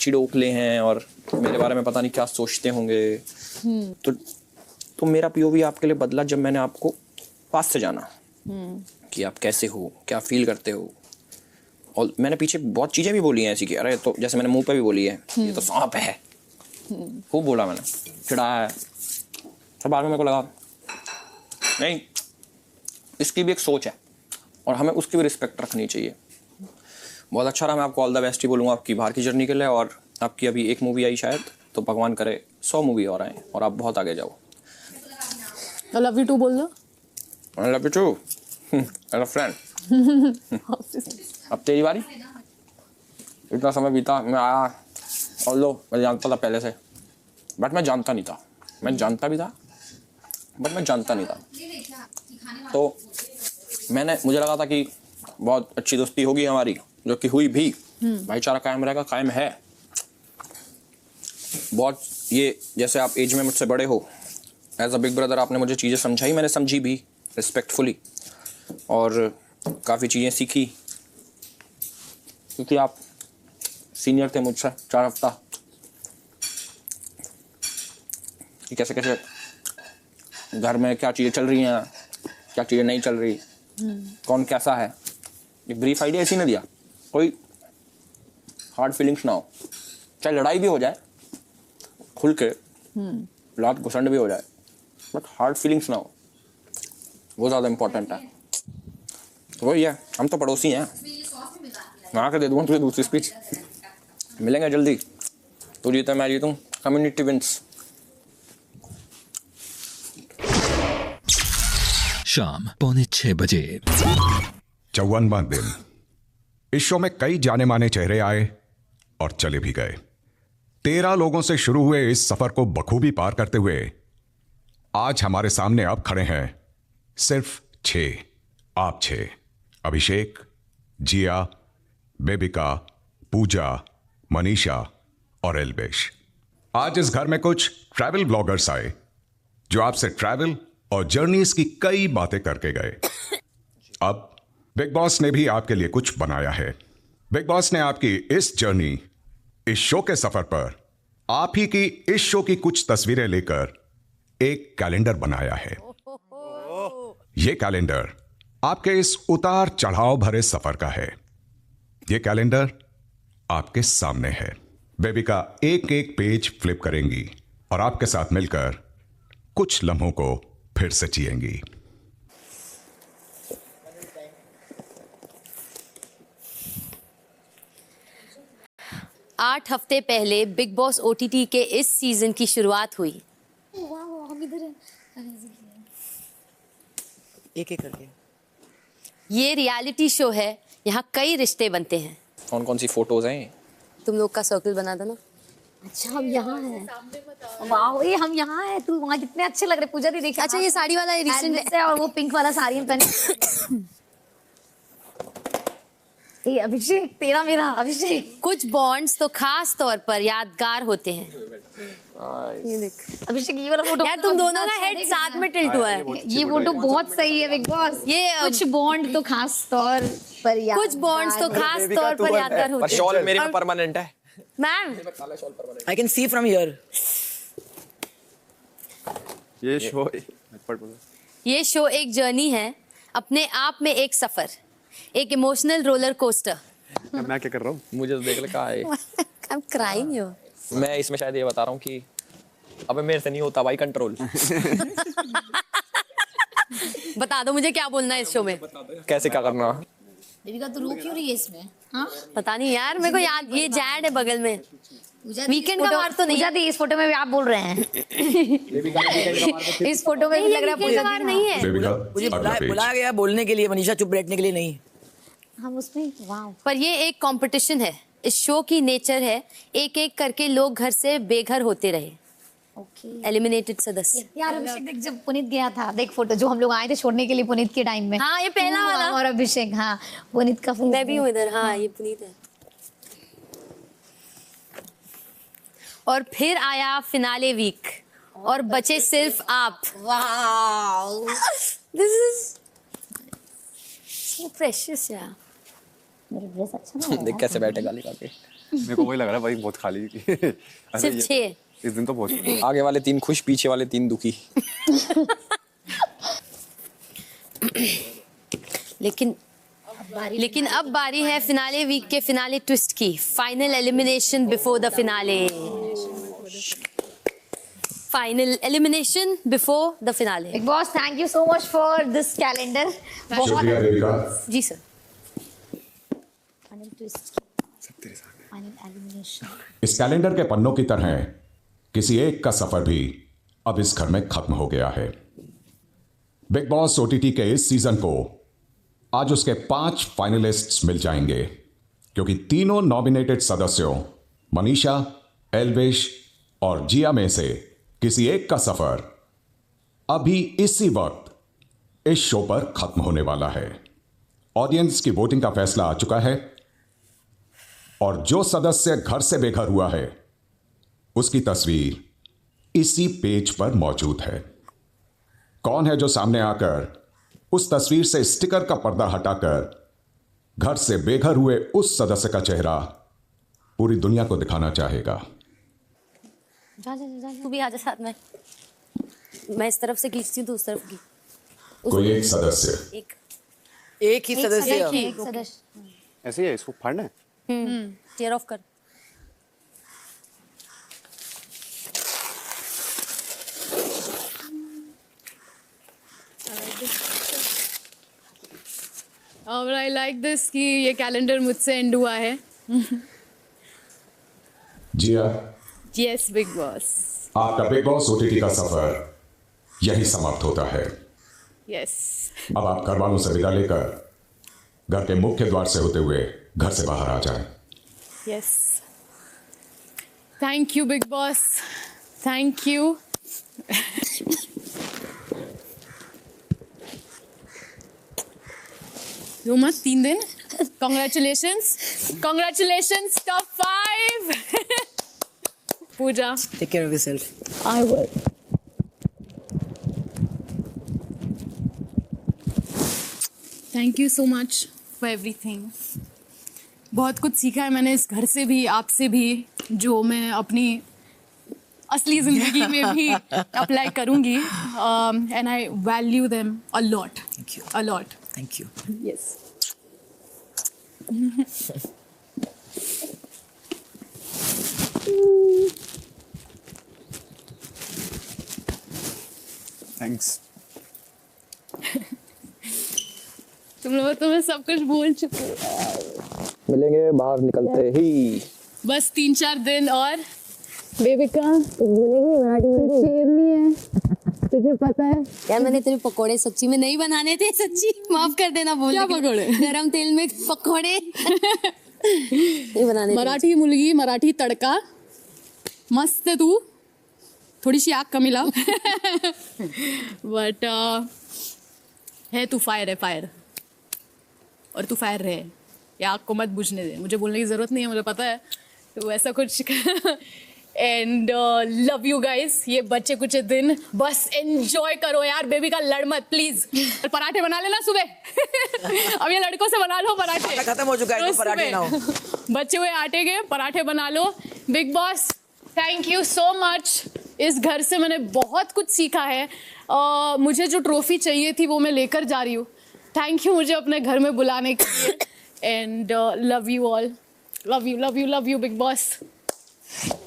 चिड़ोकले हैं और मेरे बारे में पता नहीं क्या सोचते होंगे। तो मेरा पीओवी आपके लिए बदला जब मैंने आपको पास से जाना कि आप कैसे हो, क्या फील करते हो। और मैंने पीछे बहुत चीज़ें भी बोली हैं ऐसी कि अरे, तो जैसे मैंने मुंह पे भी बोली है ये तो सांप है, खूब बोला मैंने, चिढ़ाया है। फिर बाद में मेरे को लगा नहीं, इसकी भी एक सोच है और हमें उसकी भी रिस्पेक्ट रखनी चाहिए। बहुत अच्छा रहा, मैं आपको ऑल द बेस्ट ही बोलूँगा आपकी बाहर की जर्नी के लिए। और आपकी अभी एक मूवी आई शायद, तो भगवान करे 100 मूवी और आए और आप बहुत आगे जाओ। आई लव यू टू बोल दो। I love you too as a friend. अब तेरी बारी। इतना समय बीता, मैं आया और लो, मैं जानता था पहले से, बट मैं जानता नहीं था। मैं जानता भी था बट मैं जानता नहीं था। तो मुझे लगा था कि बहुत अच्छी दोस्ती होगी हमारी, जो कि हुई भी, भाईचारा कायम रहेगा, कायम है। बहुत ये जैसे आप एज में मुझसे बड़े हो, एज अ बिग ब्रदर आपने मुझे चीज़ें समझाई, मैंने समझी भी रिस्पेक्टफुली और काफ़ी चीज़ें सीखी, क्योंकि आप सीनियर थे मुझसे 4 हफ्ता, कि कैसे कैसे घर में क्या चीज़ें चल रही हैं, क्या चीज़ें नहीं चल रही, कौन कैसा है। एक ब्रीफ आइडिया इसी ने दिया। कोई हार्ड फीलिंग्स ना हो, चाहे लड़ाई भी हो जाए खुल के, लात घुसंड भी हो जाए, बट हार्ड फीलिंग्स ना हो, वो ज़्यादा इम्पोर्टेंट है। वही है, हम तो पड़ोसी हैं। मैं आके दे दूँगा तुझे दूसरी स्पीच। मिलेंगे जल्दी, तू जीता मैं जीतूँ, कम्युनिटी विंस। शाम 5:45 बजे। 54वां दिन। इस शो में कई जाने माने चेहरे आए और चले भी गए। 13 लोगों से शुरू हुए इस सफर को बखूबी पार करते हुए आज हमारे सामने अब खड़े हैं सिर्फ 6। आप 6, अभिषेक, जिया, बेबिका, पूजा, मनीषा और एल्बेश। आज इस घर में कुछ ट्रैवल ब्लॉगर्स आए जो आपसे ट्रैवल और जर्नीज की कई बातें करके गए। अब बिग बॉस ने भी आपके लिए कुछ बनाया है। बिग बॉस ने आपकी इस जर्नी, इस शो के सफर पर आप ही की इस शो की कुछ तस्वीरें लेकर एक कैलेंडर बनाया है। यह कैलेंडर आपके इस उतार चढ़ाव भरे सफर का है। यह कैलेंडर आपके सामने है। बेबिका एक एक पेज फ्लिप करेंगी और आपके साथ मिलकर कुछ लम्हों को फिर से जिएंगी। आठ हफ्ते पहले बिग बॉस OTT के इस सीजन की शुरुआत हुई। एक एक करके। ये रियलिटी शो है, यहाँ कई रिश्ते बनते हैं। कौन कौन सी फोटोज हैं? तुम लोग का सर्कल बना था ना। अच्छा, हम यहाँ हैं। वाह, ये हम यहाँ हैं। तू वहाँ कितने अच्छे लग रहे। पूजा दी देखा। अच्छा, ये साड़ी वाला रिसेंट है और वो पिंक वाला साड़ी हम पहने। ये अभिषेक, तेरा मेरा अभिषेक। कुछ बॉन्ड्स तो खास तौर पर यादगार होते हैं। ये देख अभिषेक, ये वाला फोटो। यार तुम दोनों का हेड साथ में टिल्ट हुआ है। ये फोटो बहुत सही है बिग बॉस। ये कुछ बॉन्ड तो खास तौर पर यादगार, कुछ बॉन्ड्स तो खास तौर पर यादगार होते हैं। शॉल मेरे पे परमानेंट है ma'am. I can see from here. ये शो एक जर्नी है, अपने आप में एक सफर, एक इमोशनल रोलर कोस्टर। मैं क्या कर रहा हूँ? मुझे तो देख ले कहा है। I'm crying here. मैं इसमें शायद ये बता रहा हूँ कि अबे मेरे से नहीं होता भाई कंट्रोल। बता दो मुझे क्या बोलना है इस शो में। कैसे क्या करना? देविका तू रो क्यों रही है इसमें? हाँ, पता नहीं यार, मेरे को याद, ये जैड है बगल में। वीकेंड का वार तो नहीं। पूजा दी, इस फोटो में भी आप बोल रहे हैं। इस फोटो में भी लग रहा है पूजा दी नहीं है। मुझे बुलाया गया बोलने के लिए, मनीषा चुप बैठने के लिए नहीं। हम उसमें। वाह, पर ये एक कंपटीशन है। इस शो की नेचर है एक एक करके लोग घर से बेघर होते रहे। एलिमिनेटेड सदस्य। यार अभिषेक देख, जब पुनीत गया था, देख फोटो जो हम लोग आए थे छोड़ने के लिए पुनीत के टाइम में। हाँ, ये पहला वाला। और अभिषेक, हाँ पुनीत का। मैं भी हूँ इधर। हाँ, ये पुनीत है। और फिर आया फिनाले वीक और बचे सिर्फ आप। वाओ, दिस इज प्रेशियस यार। मेरा ड्रेस अच्छा नहीं है देख कैसे बैठे गाली खा के। मेरे को वही लग रहा है भाई बहुत खाली सिर्फ 6। इस दिन तो बहुत आगे वाले 3 खुश, पीछे वाले 3 दुखी। लेकिन अब बारी है फिनाले वीक के फिनाले ट्विस्ट की। Final elimination before the finale. Final elimination before the finale. Bigg Boss thank you so much for this calendar. शुक्रिया देविका। जी sir. Final twist final elimination. इस कैलेंडर के पन्नों की तरह किसी एक का सफर भी अब इस घर में खत्म हो गया है। बिग बॉस ओटीटी के इस सीजन को आज उसके 5 फाइनलिस्ट्स मिल जाएंगे, क्योंकि तीनों नॉमिनेटेड सदस्यों मनीषा, एल्विश और जिया में से किसी एक का सफर अभी इसी वक्त इस शो पर खत्म होने वाला है। ऑडियंस की वोटिंग का फैसला आ चुका है और जो सदस्य घर से बेघर हुआ है उसकी तस्वीर इसी पेज पर मौजूद है। कौन है जो सामने आकर उस तस्वीर से स्टिकर का पर्दा हटाकर घर से बेघर हुए उस सदस्य का चेहरा पूरी दुनिया को दिखाना चाहेगा? जा तू भी आजा साथ में। मैं इस तरफ से खींचती हूँ तो उस तरफ की। कोई एक सदस्य, एक ही सदस्य। ऐसे ही है, इसको फाड़ना है। टीयर ऑफ कर। और आई लाइक दिस कि ये कैलेंडर मुझसे एंड हुआ है। जिया, यस बिग बॉस। आपका बिग बॉस ओटीटी का सफर यही समाप्त होता है। यस। अब आप घर वालों से विदा लेकर घर के मुख्य द्वार से होते हुए घर से बाहर आ जाएं। Yes. Thank you big Boss, thank you. दो मत 3 दिन। Congratulations top 5। Puja, Take care of yourself. I will. Thank you so much for everything. बहुत कुछ सीखा है मैंने इस घर से भी, आपसे भी, जो मैं अपनी असली जिंदगी में भी अप्लाई करूंगी। And I value them a lot. Thank you. A lot. Thank you. Yes. Thanks. तुम लोग तो मैं सब कुछ भूल चुकी हूँ। मिलेंगे बाहर निकलते ही। बस 3-4 दिन और। बेबिका शेरनी है, तुझे पता है यार मैंने तेरे पकोड़े सच्ची में नहीं बनाने थे, सच्ची माफ कर देना। बोल क्या पकोड़े? गरम तेल में पकोड़े नहीं बनाने थे। मराठी मुर्गी, मराठी तड़का, मस्त है तू। थोड़ी सी आग का मिला। बट है तू फायर है, फायर। और तू फायर रहे, ये आग को मत बुझने दे। मुझे बोलने की जरूरत नहीं है, मुझे पता है तो ऐसा कुछ। And love you guys. ये बच्चे कुछ दिन बस एंजॉय करो यार। बेबी का लड़ मत प्लीज। पराठे बना लेना सुबह। अब ये लड़कों से बना लो पराठे। खत्म हो चुका है, तो पराठे ना हो। बच्चे हुए आटे के पराठे बना लो। Bigg Boss thank you so much. इस घर से मैंने बहुत कुछ सीखा है। मुझे जो ट्रॉफी चाहिए थी वो मैं लेकर जा रही हूँ। थैंक यू मुझे अपने घर में बुलाने के लिए। And love you all, love you love you love you big boss.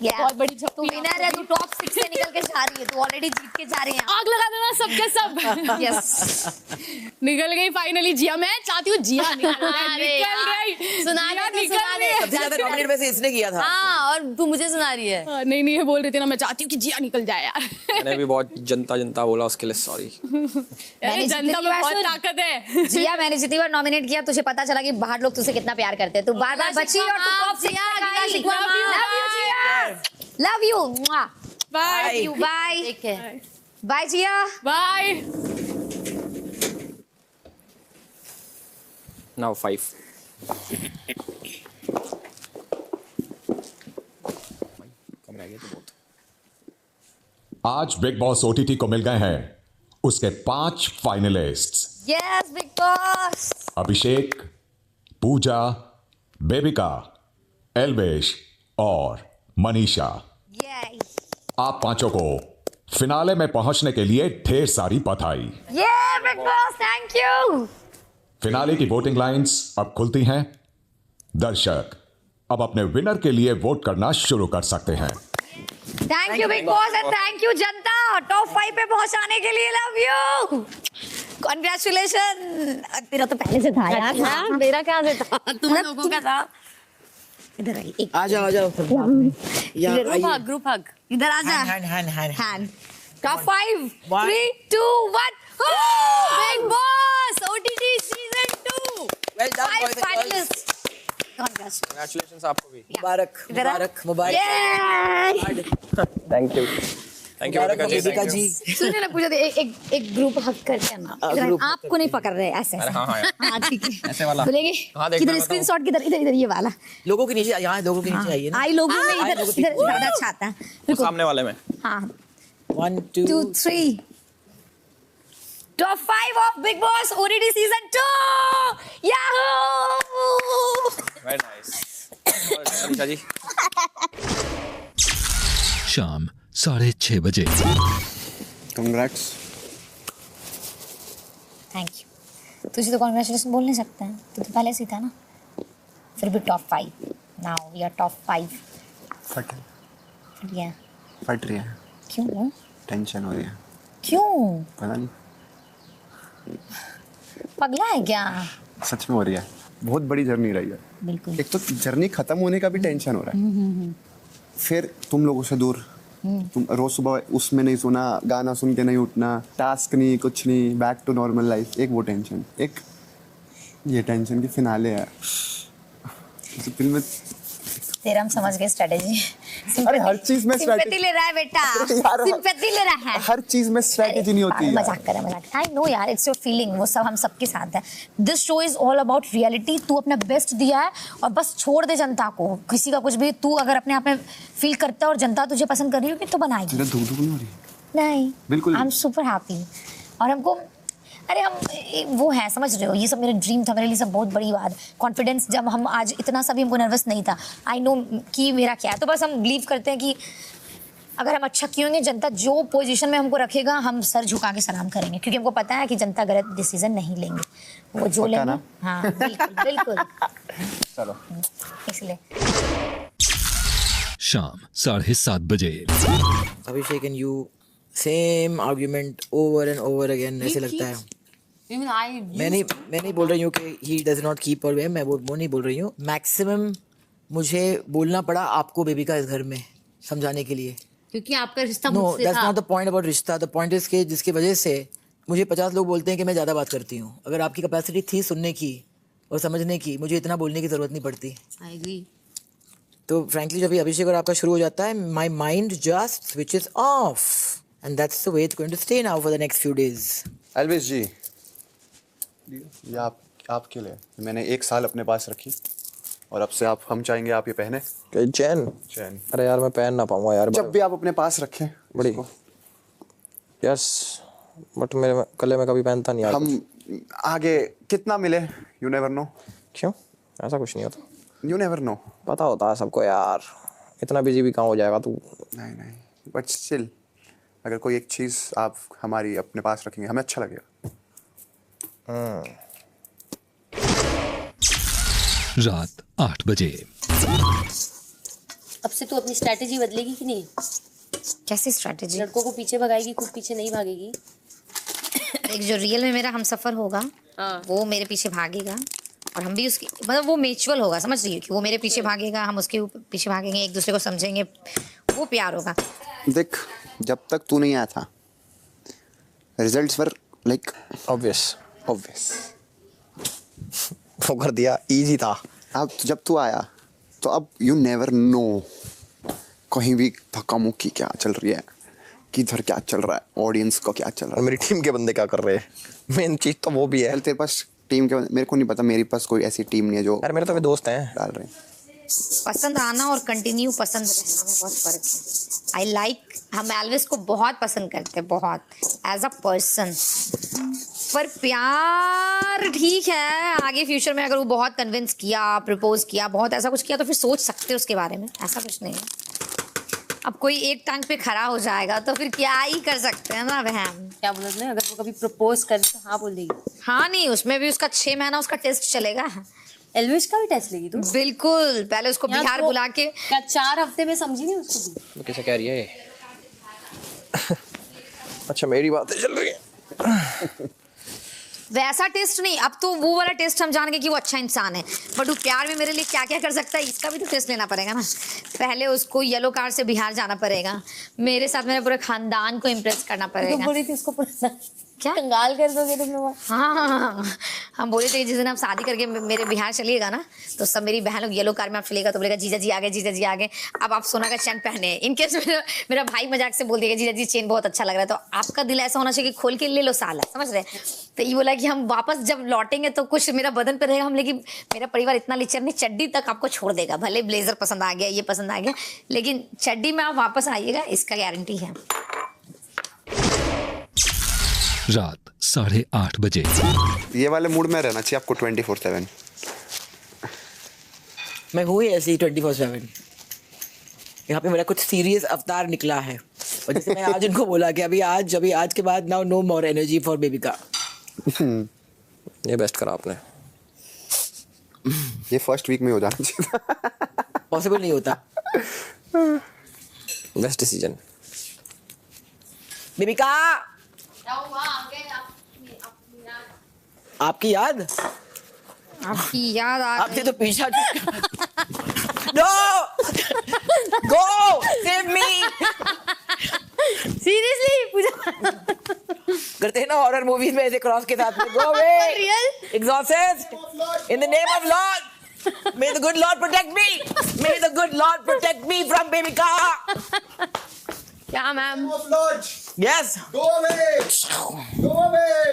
बहुत बड़ी तू विनर है, तू टॉप 6 से निकल के जा रही है, तू ऑलरेडी जीत के जा रही है। आग लगा देना सबके सब। यस निकल गई फाइनली जिया। मैं चाहती हूँ जिया निकल गई। सुना दे, सुना दे। सबसे ज्यादा नॉमिनेट वैसे इसने किया था। हाँ, और तू मुझे सुना रही है। नहीं नहीं, ये बोल रही थी ना, मैं चाहती हूँ कि जिया निकल जाए यार। मैंने भी बहुत जनता बोला, उसके लिए सॉरी। जनता में बहुत ताकत है। जिया, मैंने जितनी बार नॉमिनेट किया तुझे पता चला कि बाहर लोग तुझसे कितना प्यार करते हैं। तू बार बार बची और तू top 6 love you. Bye bye ठीक है, बाय जिया, बाय। नाउ 5। आज बिग बॉस ओटीटी को मिल गए हैं उसके 5 फाइनलिस्ट्स। यस बिग बॉस। अभिषेक, पूजा, बेबिका, एल्वेश और मनीषा, आप पांचों को फिनाले में पहुंचने के लिए ढेर सारी बधाई। ये big Boss, thank you. Finale की वोटिंग लाइंस अब खुलती हैं। दर्शक अब अपने विनर के लिए वोट करना शुरू कर सकते हैं। Thank you big boss and thank you Janata, top 5 पे पहुंचाने के लिए। Love you, congratulation. तेरा तो पहले से था यार। हाँ, मेरा क्या से था, तुम लोगों का था। इधर आई, एक आ जाओ ग्रुप हग इधर आ जा। Hand top 5 One. 3 2 1 big Boss OTT season 2 Well done, boys and girls. Finalist. Congratulations आपको भी। मुबारक इधर आ। मुबारक थैंक यू बेबिका जी। सुनिए ना पूजा, एक ग्रुप हक करते हैं ना। इधर ग्रुप आपको नहीं पकड़ रहे ऐसे। अरे हाँ हाँ ठीक है। ऐसे वाला। बोलेंगे हाँ, देख किधर रहा स्क्रीनशॉट, किधर इधर इधर ये वाला। लोगों के नीचे, यहाँ लोगों के नीचे आइए ना। आई लोगों में इधर लोगों इधर ज्यादा अच्छा आता है। रुको, सामने वाले में। हाँ 1 2 2 3 top 5 of Bigg Boss OTT season 2 yahoo. Very nice. Manisha ji शाम 6:30 बजे। कंग्रेट्स। Thank you. तुझे तो कांग्रेचुलेशन बोल नहीं सकते हैं, तू तो पहले से ही था ना। फिर भी top 5, now we are top 5। फट रही है। क्यों टेंशन हो रही है। क्यों, पता नहीं, पगला है क्या? सच में हो रही है। बहुत बड़ी जर्नी रही है। बिल्कुल। एक तो जर्नी खत्म होने का भी टेंशन हो रहा है। फिर तुम लोगों से दूर, तुम रोज सुबह उसमें नहीं सोना, गाना सुन के नहीं उठना, टास्क नहीं, कुछ नहीं, बैक टू नॉर्मल लाइफ। एक वो टेंशन, एक ये टेंशन की फिनाले है। दिल में तेरा हम समझ गए स्ट्रेटेजी। अरे हर चीज में सिंपैथी ले रहा है बेटा, सिंपैथी ले रहा है। हर चीज में स्ट्रेटेजी नहीं होती है। मजाक कर रहा है, मजाक। आई नो यार, इट्स योर फीलिंग, वो सब हम सबके साथ है। This show is all about reality. तू अपना बेस्ट दिया है और बस छोड़ दे जनता को। किसी का कुछ भी तू अगर अपने आप में फील करता है और जनता तुझे पसंद कर रही होगी तो बनाएगी। तेरा धुक नहीं हो रही? नहीं बिल्कुल। I am super happy. और हमको, अरे हम वो है, समझ रहे हो, ये सब मेरा ड्रीम था, मेरे लिए सब बहुत बड़ी बात। कॉन्फिडेंस, जब हम आज इतना सा भी हमको नर्वस नहीं था। आई नो कि मेरा क्या है, तो बस हम बिलीव करते हैं कि अगर हम अच्छा किए होंगे, जनता जो पोजीशन में हमको रखेगा हम सर झुका के सलाम करेंगे, क्योंकि हमको पता है कि जनता गलत डिसीजन नहीं लेंगे, वो जो लेंगे। हाँ बिल्कुल बिल्कुल। चलो इसलिए शाम 7:30 बजे। Abhishek and you same argument over and over again. ऐसे लगता है मैं नहीं बोल रही हूँ कि ही डज नॉट कीप और मैं वो नहीं बोल रही हूँ। मैक्सिमम मुझे बोलना पड़ा आपको बेबिका इस घर में समझाने के लिए, क्योंकि आपका रिश्ता नो मुझसे दैट्स था। नॉट द पॉइंट अबाउट रिश्ता। द पॉइंट इज के जिसकी वजह से मुझे 50 लोग बोलते हैं कि मैं ज़्यादा बात करती हूँ। अगर आपकी कैपेसिटी थी सुनने की और समझने की, मुझे इतना बोलने की ज़रूरत नहीं पड़ती। I agree. तो फ्रैंकली जब भी अभिषेक और आपका शुरू हो जाता है, my mind just switches off and that's the way it's going to stay now for the next few days. Elvish ji, ये आपके लिए मैंने 1 साल अपने पास रखी और अब से हम चाहेंगे आप ये पहने। चैन। अरे यार मैं पहन ना पाऊंगा यार। जब भी आप अपने पास रखें बड़ी यस, बट मेरे गले में कभी पहनता नहीं यार। हम आगे कितना मिले, यू नेवर नो। क्यों? ऐसा कुछ नहीं होता। You never know. पता होता है सबको यार, इतना बिजी भी कहाँ हो जाएगा तू। नहीं, बट स्टिल अगर कोई एक चीज़ आप हमारी अपने पास रखेंगे हमें अच्छा लगेगा। रात 8 बजे। अब से तू अपनी स्ट्रैटेजी बदलेगी कि नहीं? कैसी स्ट्रेटेजी? लड़कों को पीछे भगाएगी, खुद पीछे नहीं भागेगी। एक जो रियल में मेरा हम सफर होगा, वो मेरे पीछे भागेगा और हम भी उसकी, मतलब वो म्यूचुअल होगा, समझ रही हो, कि वो मेरे पीछे भागेगा, हम उसके पीछे भागेंगे, एक दूसरे को समझेंगे, वो प्यार होगा। देख, जब तक तू नहीं आया था रिजल्ट्स वर लाइक ऑब्वियस वो कर दिया, इजी था। अब जब तू आया तो अब यू नेवर नो कहीं भी धक्का मुक्की क्या चल रही है, किधर क्या चल रहा है, ऑडियंस को क्या चल रहा है, मेरी टीम के बंदे क्या कर रहे हैं। मेन चीज तो वो भी है। तेरे पास टीम के मेरे को नहीं पता, मेरे पास कोई ऐसी टीम नहीं है जो यार मेरे तो भी दोस्त हैं डाल रहे हैं। पसंद आना और कंटिन्यू पसंद रहना में बहुत फर्क है। हम एल्विस को बहुत पसंद करते हैं, बहुत, एज अ पर्सन। पर प्यार ठीक है, आगे फ्यूचर में अगर वो बहुत कन्विंस किया, प्रपोज किया, बहुत ऐसा कुछ किया तो फिर सोच सकते हैं उसके बारे में, ऐसा कुछ नहीं है। अब कोई एक टांग पे खड़ा हो जाएगा तो फिर क्या ही कर सकते हैं ना बहन। क्या बोल रहे हैं, अगर वो कभी प्रपोज करे तो हाँ बोल देगी? हाँ नहीं, उसमें भी उसका 6 महीना उसका टेस्ट चलेगा। एल्विश का भी टेस्ट लेगी तू? बिल्कुल, पहले उसको यहाँ बिहार तो बुला के। क्या 4 हफ्ते में समझी नहीं उसको भी? वो कैसे कह रही है ये? अच्छा मेरी बातें चल रही है। वैसा टेस्ट नहीं, अब तो वो वाला टेस्ट हम जान गए कि वो अच्छा इंसान है, बट वो प्यार में मेरे लिए क्या क्या कर सकता है इसका भी तो टेस्ट लेना पड़ेगा ना। पहले उसको येलो कार से बिहार जाना पड़ेगा, मेरे साथ मेरे पूरे खानदान को इम्प्रेस करना पड़ेगा। तो बोली थी उसको पूरा क्या कंगाल कर दोगे तुम लोग? हाँ, हम बोले थे जिस दिन आप शादी करके मेरे बिहार चलिएगा ना तो सब मेरी बहन लोग येलो कार में आप चलेगा तो बोलेगा जीजा जी आ गए, जीजा जी आ गए, अब आप सोना का चैन पहने। इनकेस मेरा भाई मजाक से बोल देगा जीजा जी चेन बहुत अच्छा लग रहा है, तो आपका दिल ऐसा होना चाहिए कि खोल के ले लो साला, समझ रहे? तो ये बोला कि हम वापस जब लौटेंगे तो कुछ मेरा बदन पे रहेगा, हम लेकिन मेरा परिवार इतना लिचर नहीं, चड्डी तक आपको छोड़ देगा। भले ब्लेजर पसंद आ गया, ये पसंद आ गया, लेकिन चड्डी में आप वापस आइएगा, इसका गारंटी है। रात 8:30 बजे। ये वाले मूड में रहना चाहिए आपको 24/7। मैं हूँ ही ऐसे ही 24/7। यहाँ पे मेरा कुछ सीरियस अवतार निकला है, और जैसे मैं आज उनको बोला कि अभी आज के बाद now no more energy for बेबिका। ये बेस्ट करा आपने। ये फर्स्ट वीक में हो जाना चाहिए। पॉसिबल नहीं होता। Best decision. बेबिका, आपकी याद आ आपसे तो पीछा। नो गो सेव मी। सीरियसली पूजा करते हैं ना हॉरर मूवीज में ऐसे क्रॉस के साथ में, go away real exorcist in the name of Lord, may the good Lord protect me, may the good Lord protect me from Bebica. क्या ma'am? Yes, Go away! Go away!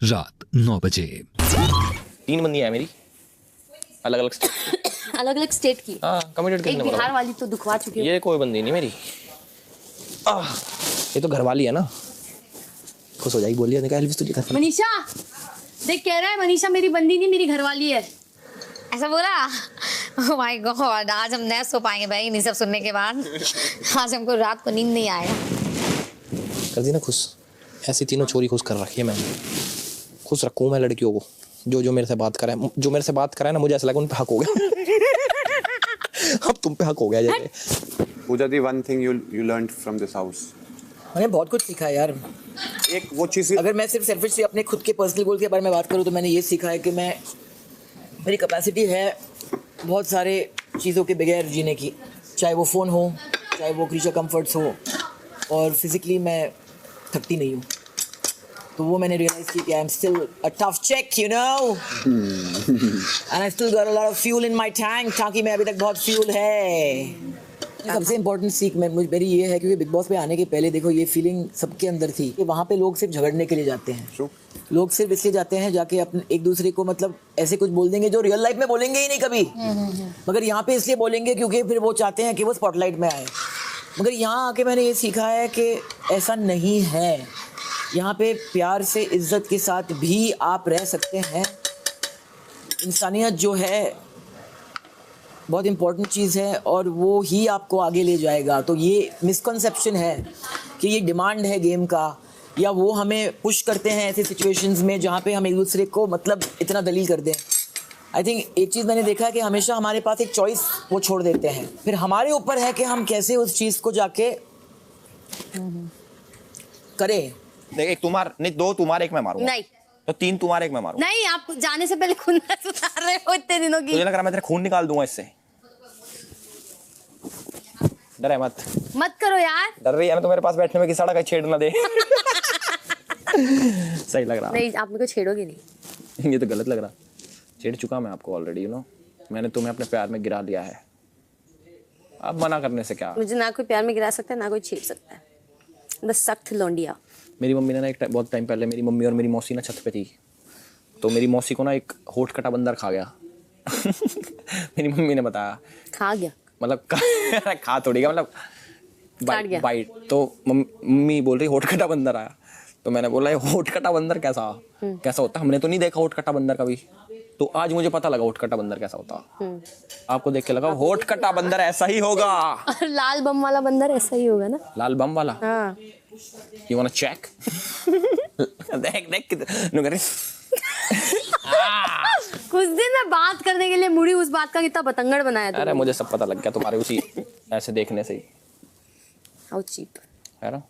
रात 9 बजे। 3 बंदी है मेरी, अलग अलग स्टेट। अलग अलग स्टेट की। हाँ कमिटेड एक बिहार वाली तो दुखवा चुकी है। ये कोई बंदी नहीं मेरी। ये तो घर वाली है ना, खुश हो जाएगी। बोलिए ने कहा एल्विस तुझे घर। मनीषा देख, कह रहा है मनीषा मेरी बंदी नहीं, मेरी घरवाली है। ऐसा बोला? ओह माय गॉड, आज हम नहीं सो पाएंगे भाई इन सब सुनने के बाद। आज हमको रात को नींद नहीं आएगा। कर दी ना खुश। ऐसी तीनों चोरी खुश कर रखी है मैंने। खुश रखूँ मैं लड़कियों को जो मेरे से बात करे, जो मेरे से बात करे ना, मुझे ऐसा लगा उन पे हक हो गया। अब तुम पे हक हो गया जैसे। पूजा दी, one thing you learned from this house. मैंने बहुत कुछ सीखा है यार। एक वो चीज़, अगर मैं सिर्फ सेल्फिशली अपने खुद के पर्सनल गोल के बारे में बात करूँ तो मैंने ये सीखा है कि मेरी कैपेसिटी है बहुत सारे चीज़ों के बगैर जीने की, चाहे वो फ़ोन हो, चाहे वो क्रीचर कंफर्ट्स हो, और फिजिकली मैं थकती नहीं हूँ। तो वो मैंने रियलाइज की कि I am still a tough chick, you know, and I still got a lot of fuel in my tank. टांकी में अभी तक बहुत फ्यूल है। सबसे इम्पोर्टेंट सीख मेरी ये है, क्योंकि बिग बॉस पे आने के पहले देखो ये फीलिंग सबके अंदर थी कि वहाँ पे लोग सिर्फ झगड़ने के लिए जाते हैं। लोग सिर्फ इसलिए जाते हैं जाके अपने एक दूसरे को मतलब ऐसे कुछ बोल देंगे जो रियल लाइफ में बोलेंगे ही नहीं कभी, मगर यहाँ पे इसलिए बोलेंगे क्योंकि फिर वो चाहते हैं कि वो स्पॉटलाइट में आए। मगर यहाँ आके मैंने ये सीखा है कि ऐसा नहीं है। यहाँ पे प्यार से, इज्जत के साथ भी आप रह सकते हैं। इंसानियत जो है बहुत इम्पोर्टेंट चीज़ है, और वो ही आपको आगे ले जाएगा। तो ये मिसकंसेप्शन है कि ये डिमांड है गेम का, या वो हमें पुश करते हैं ऐसे सिचुएशंस में जहाँ पे हम एक दूसरे को मतलब इतना दलील कर दें। आई थिंक एक चीज़ मैंने देखा है कि हमेशा हमारे पास एक चॉइस वो छोड़ देते हैं, फिर हमारे ऊपर है कि हम कैसे उस चीज़ को जाके करें। देख, एक तुम्हारा नहीं, 2 तुम्हारे, 1 मैं मारूंगा। नहीं तो 3 तुम्हारे, 1 मैं मारूंगा। नहीं, आप जाने से पहले खून उतार रहे हो इतने दिनों की। मुझे लग रहा मैं तेरा खून निकाल दूंगा इससे। डरे मत करो यार। डर रही है ना तो मेरे पास बैठने में, कि सड़क छेड़ ना दे। सही लग रहा? नहीं, आप मेरे को छेड़ोगे नहीं। ये तो गलत लग रहा। छेड़ चुका मैं आपको ऑलरेडी, यू नो। मैंने तुम्हें अपने प्यार में गिरा दिया है, अब मना करने से क्या। मुझे ना कोई प्यार में गिरा सकता है, ना कोई छेड़ सकता है। बस सख्त लौंडिया। मेरी मम्मी ने ना बहुत टाइम पहले, मेरी मम्मी और मेरी मौसी ना छत पे थी, तो मेरी मौसी को ना एक होठ कटा बंदर खा गया। मेरी मम्मी ने बताया। खा गया मतलब खा थोड़ी गया, मतलब काट गया। बाइट। तो मम्मी बोल रही होठ कटा बंदर आया, तो मैंने बोला ये होठ कटा बंदर कैसा होता, हमने तो नहीं देखा होठ कटा बंदर कभी, तो आज मुझे पता लगा होठ कटा बंदर कैसा होता। आपको देख के लगा होठ कटा बंदर ऐसा ही होगा। और लाल बम वाला बंदर ऐसा ही होगा ना। लाल बम वाला, हाँ। You wanna check? देख नुगरे। कुछ दिन मैं बात करने के लिए मुड़ी उस बात का कितना बतंगड़ बनाया अरे मुझे सब पता लग गया तुम्हारे उसी ऐसे देखने से ही। हाउ चीप है ना।